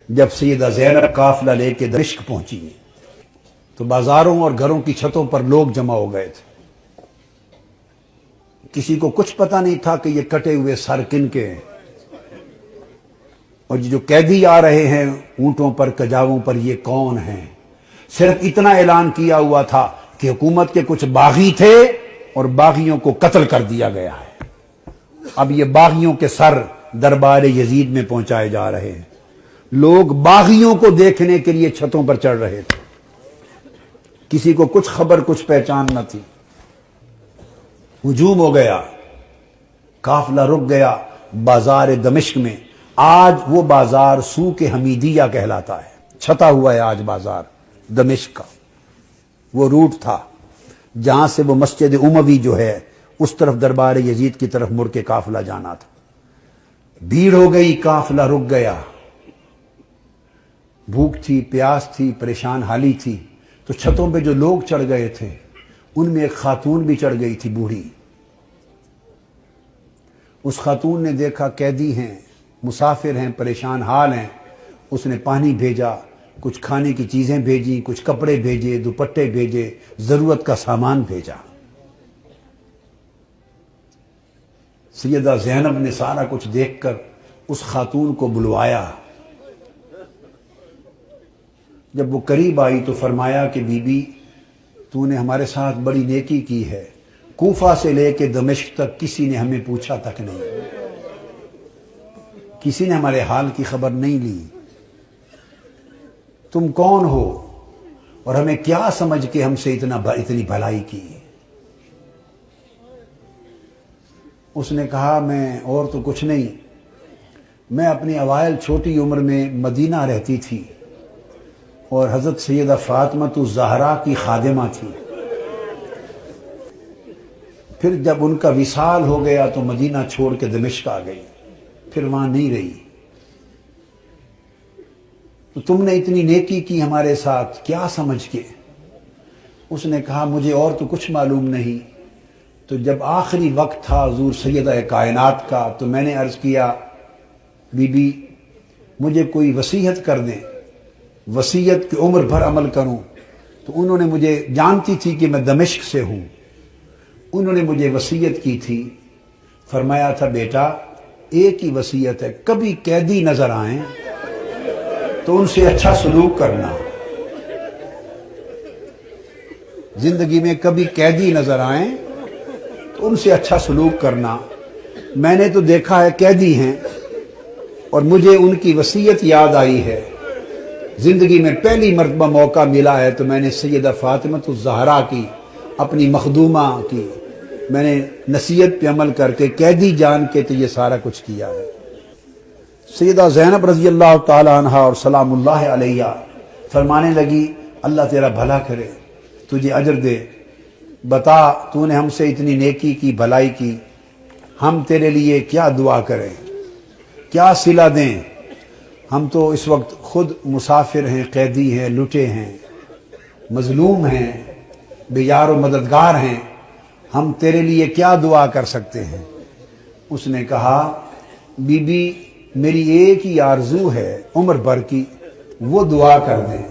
جب سیدہ زینب قافلہ لے کے دمشق پہنچی تو بازاروں اور گھروں کی چھتوں پر لوگ جمع ہو گئے تھے۔ کسی کو کچھ پتہ نہیں تھا کہ یہ کٹے ہوئے سر کن کے ہیں، اور جو قیدی آ رہے ہیں اونٹوں پر کجاووں پر یہ کون ہیں۔ صرف اتنا اعلان کیا ہوا تھا کہ حکومت کے کچھ باغی تھے اور باغیوں کو قتل کر دیا گیا ہے۔ اب یہ باغیوں کے سر دربار یزید میں پہنچائے جا رہے ہیں۔ لوگ باغیوں کو دیکھنے کے لیے چھتوں پر چڑھ رہے تھے۔ کسی کو کچھ خبر کچھ پہچان نہ تھی۔ ہجوم ہو گیا، قافلہ رک گیا بازار دمشق میں۔ آج وہ بازار سوق حمیدیہ کہلاتا ہے، چھتا ہوا ہے آج بازار دمشق کا۔ وہ روٹ تھا جہاں سے وہ مسجد اموی جو ہے اس طرف دربار یزید کی طرف مڑ کے قافلہ جانا تھا۔ بھیڑ ہو گئی، قافلہ رک گیا۔ بھوک تھی، پیاس تھی، پریشان حالی تھی، تو چھتوں پہ جو لوگ چڑھ گئے تھے ان میں ایک خاتون بھی چڑھ گئی تھی، بوڑھی۔ اس خاتون نے دیکھا قیدی ہیں، مسافر ہیں، پریشان حال ہیں۔ اس نے پانی بھیجا، کچھ کھانے کی چیزیں بھیجی، کچھ کپڑے بھیجے، دوپٹے بھیجے، ضرورت کا سامان بھیجا۔ سیدہ زینب نے سارا کچھ دیکھ کر اس خاتون کو بلوایا۔ جب وہ قریب آئی تو فرمایا کہ بی بی، تو نے ہمارے ساتھ بڑی نیکی کی ہے۔ کوفہ سے لے کے دمشق تک کسی نے ہمیں پوچھا تک نہیں، کسی نے ہمارے حال کی خبر نہیں لی۔ تم کون ہو اور ہمیں کیا سمجھ کے ہم سے اتنی بھلائی کی؟ اس نے کہا میں اور تو کچھ نہیں، میں اپنی اوائل چھوٹی عمر میں مدینہ رہتی تھی اور حضرت سیدہ فاطمہ الزہرا کی خادمہ تھی۔ پھر جب ان کا وصال ہو گیا تو مدینہ چھوڑ کے دمشق آ گئی، پھر وہاں نہیں رہی۔ تو تم نے اتنی نیکی کی ہمارے ساتھ کیا سمجھ کے؟ اس نے کہا مجھے اور تو کچھ معلوم نہیں۔ تو جب آخری وقت تھا حضور سیدہ کائنات کا تو میں نے عرض کیا بی بی مجھے کوئی وصیت کر دیں، وصیت کی عمر بھر عمل کروں۔ تو انہوں نے مجھے، جانتی تھی کہ میں دمشق سے ہوں، انہوں نے مجھے وصیت کی تھی۔ فرمایا تھا بیٹا ایک ہی وصیت ہے، کبھی قیدی نظر آئیں تو ان سے اچھا سلوک کرنا۔ زندگی میں کبھی قیدی نظر آئیں تو ان سے اچھا سلوک کرنا۔ میں نے تو دیکھا ہے قیدی ہیں اور مجھے ان کی وصیت یاد آئی ہے۔ زندگی میں پہلی مرتبہ موقع ملا ہے تو میں نے سیدہ فاطمہ الزہرا کی، اپنی مخدومہ کی، میں نے نصیحت پہ عمل کر کے قیدی جان کے تو یہ سارا کچھ کیا ہے۔ سیدہ زینب رضی اللہ تعالی عنہ اور سلام اللہ علیہ فرمانے لگی اللہ تیرا بھلا کرے، تجھے اجر دے، بتا تو نے ہم سے اتنی نیکی کی، بھلائی کی، ہم تیرے لیے کیا دعا کریں، کیا صلہ دیں؟ ہم تو اس وقت خود مسافر ہیں، قیدی ہیں، لٹے ہیں، مظلوم ہیں، بے یار و مددگار ہیں، ہم تیرے لیے کیا دعا کر سکتے ہیں؟ اس نے کہا بی بی میری ایک ہی آرزو ہے عمر بھر کی، وہ دعا کر دیں۔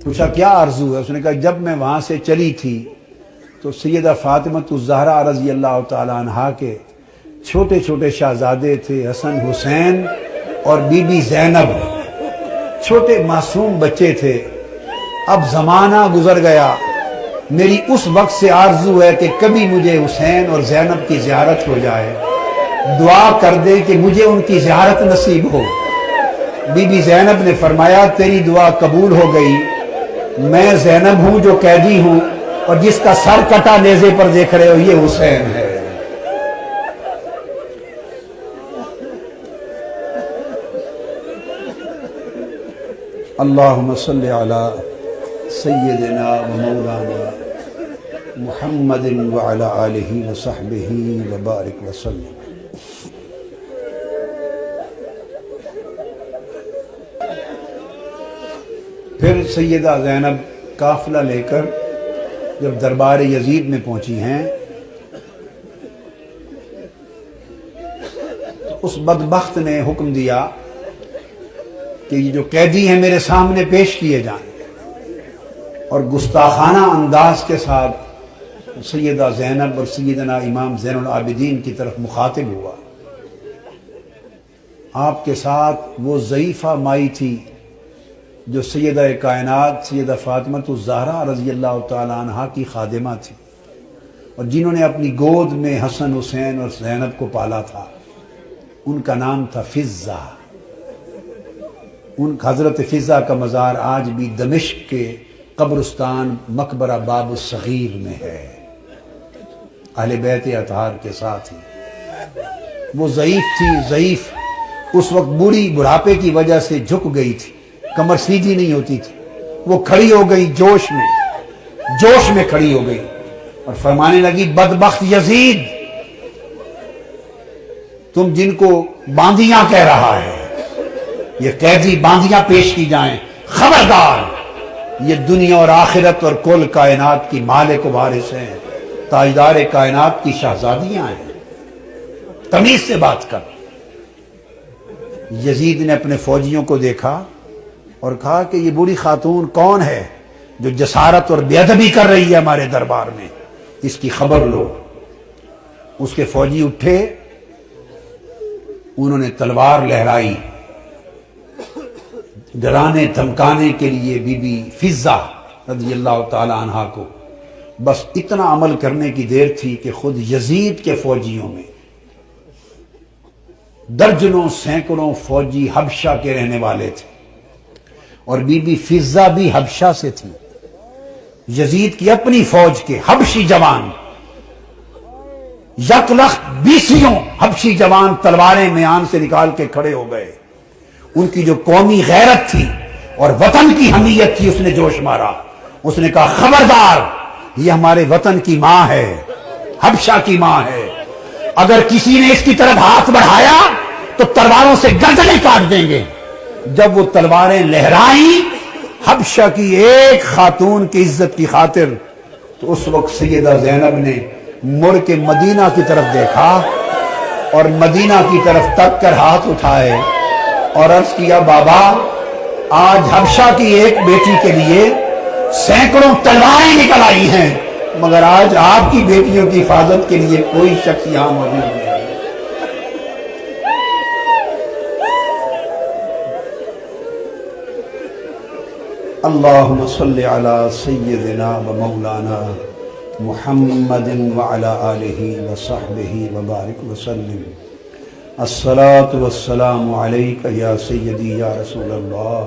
پوچھا کیا آرزو ہے؟ اس نے کہا جب میں وہاں سے چلی تھی تو سیدہ فاطمہ الزہرا رضی اللہ تعالی عنہا کے چھوٹے چھوٹے شہزادے تھے، حسن حسین اور بی بی زینب، چھوٹے معصوم بچے تھے۔ اب زمانہ گزر گیا، میری اس وقت سے آرزو ہے کہ کبھی مجھے حسین اور زینب کی زیارت ہو جائے، دعا کر دے کہ مجھے ان کی زیارت نصیب ہو۔ بی بی زینب نے فرمایا تیری دعا قبول ہو گئی، میں زینب ہوں جو قیدی ہوں، اور جس کا سر کٹا نیزے پر دیکھ رہے ہو یہ حسین ہے۔ اللہم صلی علی سیدنا و مولانا محمد وعلی آلہ وصحبہ وبارک وسلم۔ پھر سیدہ زینب قافلہ لے کر جب دربار یزید میں پہنچی ہیں تو اس بدبخت نے حکم دیا کہ یہ جو قیدی ہیں میرے سامنے پیش کیے جائیں، اور گستاخانہ انداز کے ساتھ سیدہ زینب اور سیدنا امام زین العابدین کی طرف مخاطب ہوا۔ آپ کے ساتھ وہ ضعیفہ مائی تھی جو سیدہ کائنات سیدہ فاطمہ الزہرا رضی اللہ تعالی عنہا کی خادمہ تھی، اور جنہوں نے اپنی گود میں حسن حسین اور زینب کو پالا تھا۔ ان کا نام تھا فضہ۔ ان حضرت فضہ کا مزار آج بھی دمشق کے قبرستان مقبرہ باب الصغیر میں ہے، اہل بیت اطہار کے ساتھ ہی۔ وہ ضعیف تھی، ضعیف، اس وقت بوڑھی بڑھاپے کی وجہ سے جھک گئی تھی، کمر سیدھی نہیں ہوتی تھی۔ وہ کھڑی ہو گئی جوش میں کھڑی ہو گئی اور فرمانے لگی، بدبخت یزید، تم جن کو باندیاں کہہ رہا ہے، یہ قیدی باندیاں پیش کی جائیں، خبردار، یہ دنیا اور آخرت اور کل کائنات کی مالک و وارث ہیں، تاجدار کائنات کی شہزادیاں ہیں، تمیز سے بات کر۔ یزید نے اپنے فوجیوں کو دیکھا اور کہا کہ یہ بوڑھی خاتون کون ہے جو جسارت اور بے ادبی کر رہی ہے ہمارے دربار میں، اس کی خبر لو۔ اس کے فوجی اٹھے، انہوں نے تلوار لہرائی، ڈرانے دھمکانے کے لیے بی بی فضہ رضی اللہ تعالی عنہا کو۔ بس اتنا عمل کرنے کی دیر تھی کہ خود یزید کے فوجیوں میں درجنوں سینکڑوں فوجی حبشہ کے رہنے والے تھے، اور بی بی فضہ بھی حبشہ سے تھی۔ یزید کی اپنی فوج کے حبشی جوان، یک لخت 20 حبشی جوان تلواریں میان سے نکال کے کھڑے ہو گئے۔ ان کی جو قومی غیرت تھی اور وطن کی حمیت تھی، اس نے جوش مارا۔ اس نے کہا، خبردار، یہ ہمارے وطن کی ماں ہے، حبشہ کی ماں ہے، اگر کسی نے اس کی طرف ہاتھ بڑھایا تو تلواروں سے گردنیں کاٹ دیں گے۔ جب وہ تلواریں لہرائیں حبشہ کی ایک خاتون کی عزت کی خاطر، تو اس وقت سیدہ زینب نے مڑ کے مدینہ کی طرف دیکھا اور مدینہ کی طرف تک کر ہاتھ اٹھائے اور عرض کیا، بابا، آج حبشہ کی ایک بیٹی کے لیے سینکڑوں تلواریں نکل آئی ہیں، مگر آج آپ کی بیٹیوں کی حفاظت کے لیے کوئی شخص یہاں موجود نہیں ہے۔ اللہم صلی علی سیدنا و مولانا محمد وعلی آلہ وصحبہ وبارک وسلم۔ الصلاة والسلام علیک یا سیدی یا رسول اللہ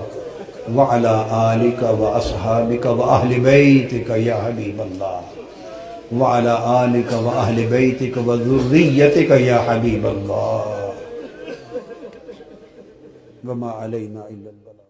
وعلی آلک و اصحابک و اہل بیتک یا حبیب اللہ وعلی آلک و اہل بیتک و ذریتک یا حبیب اللہ وما علینا الا اللہ۔